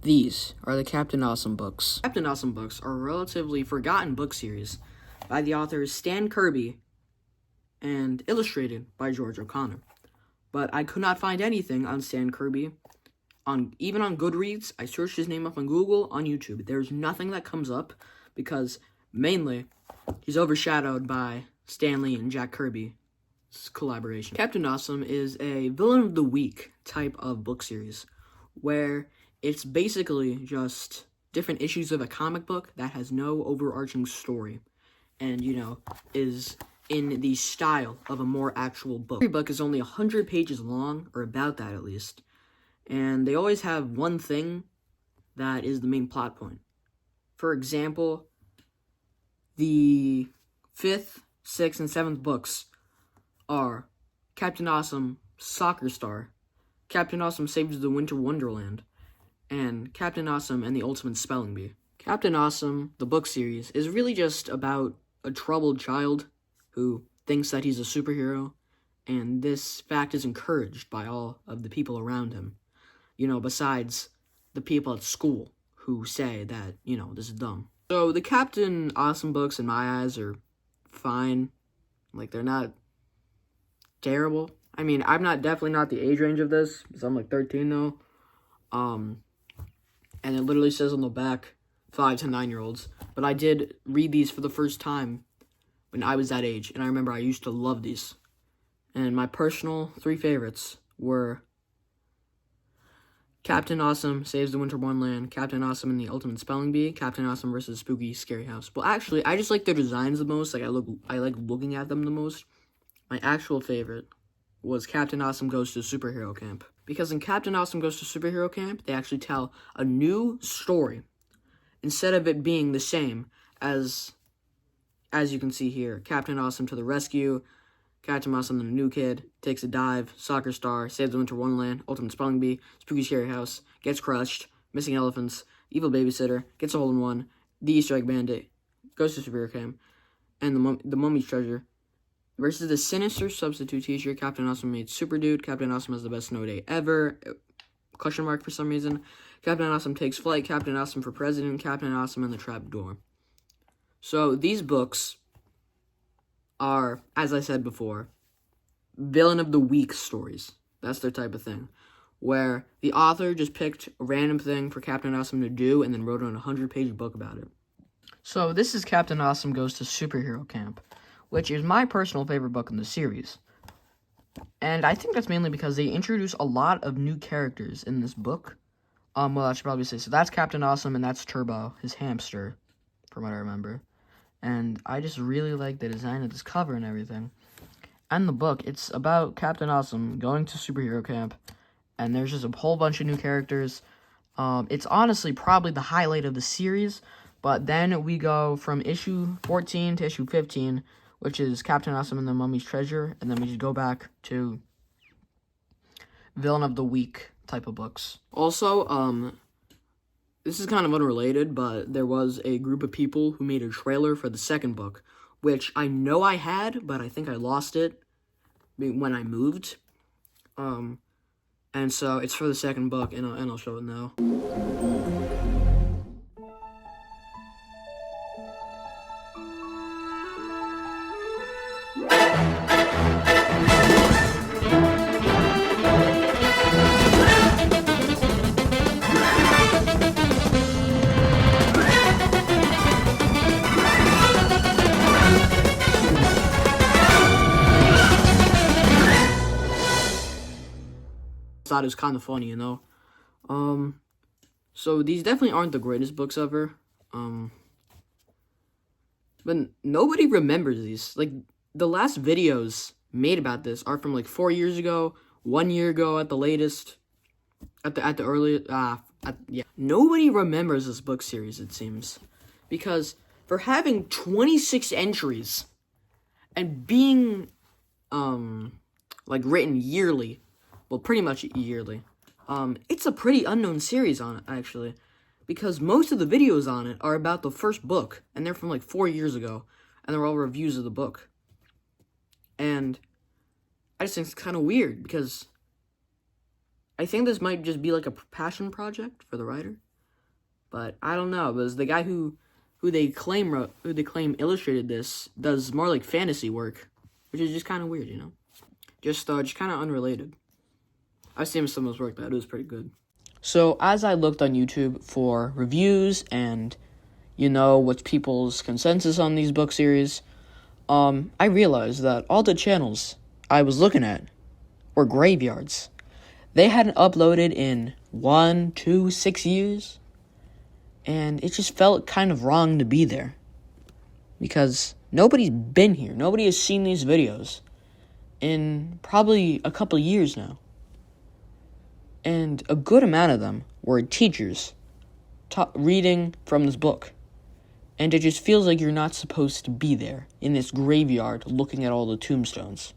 These are the Captain Awesome books. Captain Awesome books are a relatively forgotten book series by the authors Stan Kirby and illustrated by George O'Connor. But I could not find anything on Stan Kirby. Even on Goodreads, I searched his name up on Google, on YouTube. There's nothing that comes up because mainly he's overshadowed by Stan Lee and Jack Kirby's collaboration. Captain Awesome is a villain of the week type of book series where it's basically just different issues of a comic book that has no overarching story and, is in the style of a more actual book. Every book is only 100 pages long, or about that at least, and they always have one thing that is the main plot point. For example, the 5th, 6th, and 7th books are Captain Awesome Soccer Star, Captain Awesome Saves the Winter Wonderland, and Captain Awesome and the Ultimate Spelling Bee. Captain Awesome, the book series, is really just about a troubled child who thinks that he's a superhero, and this fact is encouraged by all of the people around him. Besides the people at school who say that, this is dumb. So the Captain Awesome books, in my eyes, are fine. They're not terrible. I'm definitely not the age range of this, because I'm 13 though. And it literally says on the back, 5 to 9-year-olds. But I did read these for the first time when I was that age, and I remember I used to love these. And my personal 3 favorites were Captain Awesome Saves the Winter Wonderland, Captain Awesome and the Ultimate Spelling Bee, Captain Awesome versus Spooky Scary House. Well, actually, I just like their designs the most. I like looking at them the most. My actual favorite was Captain Awesome Goes to Superhero Camp. Because in Captain Awesome Goes to Superhero Camp, they actually tell a new story instead of it being the same as you can see here. Captain Awesome to the rescue, Captain Awesome and the new kid, takes a dive, Soccer Star, Saves the Winter Wonderland, Ultimate Spelling Bee, Spooky Scary House, Gets Crushed, Missing Elephants, Evil Babysitter, Gets a Hole in One, The Easter Egg Bandit, Goes to Superhero Camp, and the Mummy's Treasure. Versus the Sinister Substitute Teacher, Captain Awesome made Super Dude, Captain Awesome has the best snow day ever, question mark for some reason, Captain Awesome takes flight, Captain Awesome for President, Captain Awesome and the Trap Door. So these books are, as I said before, villain of the week stories. That's their type of thing, where the author just picked a random thing for Captain Awesome to do and then wrote a 100-page book about it. So this is Captain Awesome Goes to Superhero Camp, which is my personal favorite book in the series. And I think that's mainly because they introduce a lot of new characters in this book. Well, I should probably say, so that's Captain Awesome, and that's Turbo, his hamster, from what I remember. And I just really like the design of this cover and everything. And the book, it's about Captain Awesome going to superhero camp, and there's just a whole bunch of new characters. It's honestly probably the highlight of the series, but then we go from issue 14 to issue 15, which is Captain Awesome and the Mummy's Treasure, and then we just go back to Villain of the Week type of books. Also, this is kind of unrelated, but there was a group of people who made a trailer for the second book, which I know I had, but I think I lost it when I moved. And so it's for the second book, and I'll show it now. Thought it was kind of funny, So these definitely aren't the greatest books ever. But nobody remembers these. The last videos made about this are from 4 years ago, 1 year ago at the latest, at the earliest. Yeah. Nobody remembers this book series, it seems, because for having 26 entries and being written yearly. Well, pretty much yearly. It's a pretty unknown series on it, actually, because most of the videos on it are about the first book, and they're from 4 years ago, and they're all reviews of the book. And I just think it's kind of weird, because I think this might just be a passion project for the writer. But I don't know, because the guy who they claim illustrated this does more like fantasy work, which is just kind of weird, you know. Just kind of unrelated. I've seen some of his work, though. It was pretty good. So, as I looked on YouTube for reviews and, what's people's consensus on these book series, I realized that all the channels I was looking at were graveyards. They hadn't uploaded in 1, 2, 6 years, and it just felt kind of wrong to be there. Because nobody's been here. Nobody has seen these videos in probably a couple years now. And a good amount of them were teachers reading from this book. And it just feels like you're not supposed to be there in this graveyard looking at all the tombstones.